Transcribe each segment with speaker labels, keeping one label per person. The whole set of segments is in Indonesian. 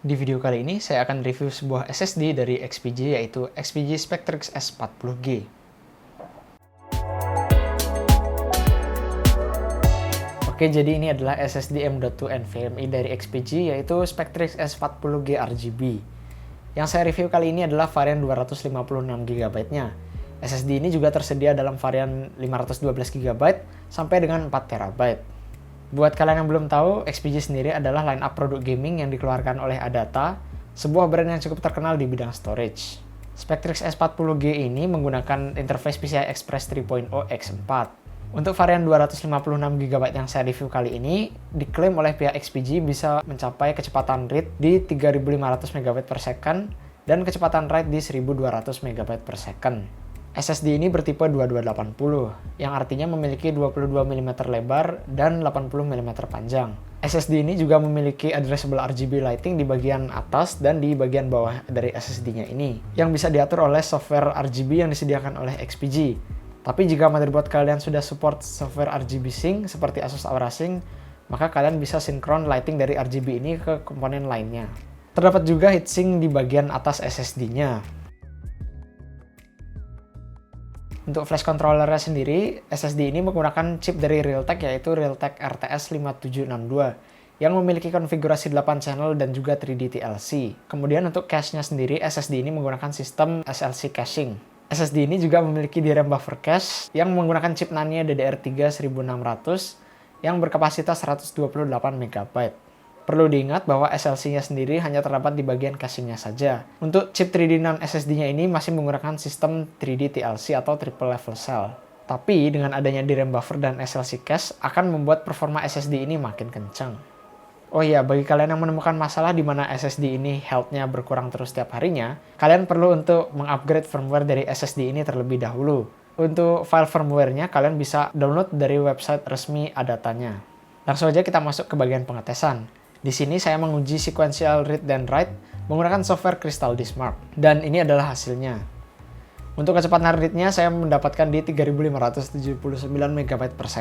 Speaker 1: Di video kali ini saya akan review sebuah SSD dari XPG yaitu XPG Spectrix S40G. Oke, jadi ini adalah SSD M.2 NVMe dari XPG yaitu Spectrix S40G RGB. Yang saya review kali ini adalah varian 256GB-nya. SSD ini juga tersedia dalam varian 512GB sampai dengan 4TB. Buat kalian yang belum tahu, XPG sendiri adalah line-up produk gaming yang dikeluarkan oleh Adata, sebuah brand yang cukup terkenal di bidang storage. Spectrix S40G ini menggunakan interface PCI Express 3.0 X4. Untuk varian 256GB yang saya review kali ini, diklaim oleh pihak XPG bisa mencapai kecepatan read di 3500 MB/s dan kecepatan write di 1200 MB/s. SSD ini bertipe 2280, yang artinya memiliki 22 mm lebar dan 80 mm panjang. SSD ini juga memiliki addressable RGB lighting di bagian atas dan di bagian bawah dari SSD-nya ini, yang bisa diatur oleh software RGB yang disediakan oleh XPG. Tapi jika motherboard kalian sudah support software RGB Sync seperti Asus Aura Sync, maka kalian bisa sinkron lighting dari RGB ini ke komponen lainnya. Terdapat juga heatsink di bagian atas SSD-nya. Untuk flash controllernya sendiri, SSD ini menggunakan chip dari Realtek yaitu Realtek RTS 5762 yang memiliki konfigurasi 8 channel dan juga 3D TLC. Kemudian untuk cache-nya sendiri, SSD ini menggunakan sistem SLC caching. SSD ini juga memiliki DRAM buffer cache yang menggunakan chip Nanya DDR3 1600 yang berkapasitas 128 MB. Perlu diingat bahwa SLC-nya sendiri hanya terdapat di bagian caching-nya saja. Untuk chip 3D non SSD-nya ini masih menggunakan sistem 3D TLC atau triple level cell. Tapi dengan adanya DRAM buffer dan SLC cache akan membuat performa SSD ini makin kencang. Oh iya, bagi kalian yang menemukan masalah di mana SSD ini health-nya berkurang terus setiap harinya, kalian perlu untuk mengupgrade firmware dari SSD ini terlebih dahulu. Untuk file firmware-nya kalian bisa download dari website resmi Adatanya. Langsung aja kita masuk ke bagian pengetesan. Di sini saya menguji sequential read dan write menggunakan software Crystal Disk Mark. Dan ini adalah hasilnya. Untuk kecepatan read-nya saya mendapatkan di 3579 MB/s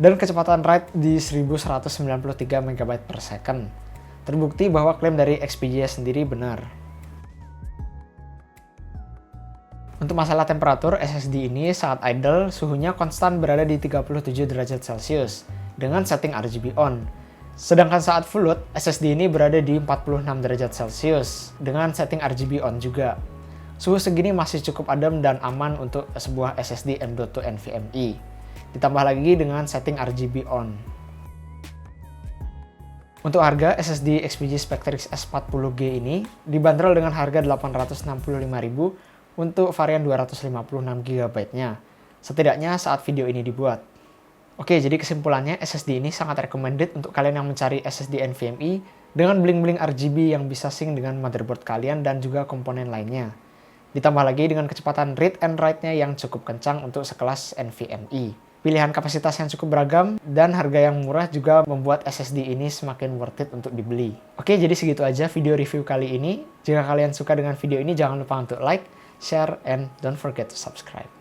Speaker 1: dan kecepatan write di 1193 MB/s. Terbukti bahwa klaim dari XPG sendiri benar. Untuk masalah temperatur, SSD ini saat idle suhunya konstan berada di 37 derajat Celcius dengan setting RGB on. Sedangkan saat full load, SSD ini berada di 46 derajat Celcius dengan setting RGB on juga. Suhu segini masih cukup adem dan aman untuk sebuah SSD M.2 NVMe. Ditambah lagi dengan setting RGB on. Untuk harga SSD XPG Spectrix S40G ini dibanderol dengan harga 865.000 untuk varian 256GB-nya. Setidaknya saat video ini dibuat. Oke, jadi kesimpulannya SSD ini sangat recommended untuk kalian yang mencari SSD NVMe dengan bling-bling RGB yang bisa sync dengan motherboard kalian dan juga komponen lainnya. Ditambah lagi dengan kecepatan read and write-nya yang cukup kencang untuk sekelas NVMe. Pilihan kapasitas yang cukup beragam dan harga yang murah juga membuat SSD ini semakin worth it untuk dibeli. Oke, jadi segitu aja video review kali ini. Jika kalian suka dengan video ini, jangan lupa untuk like, share, and don't forget to subscribe.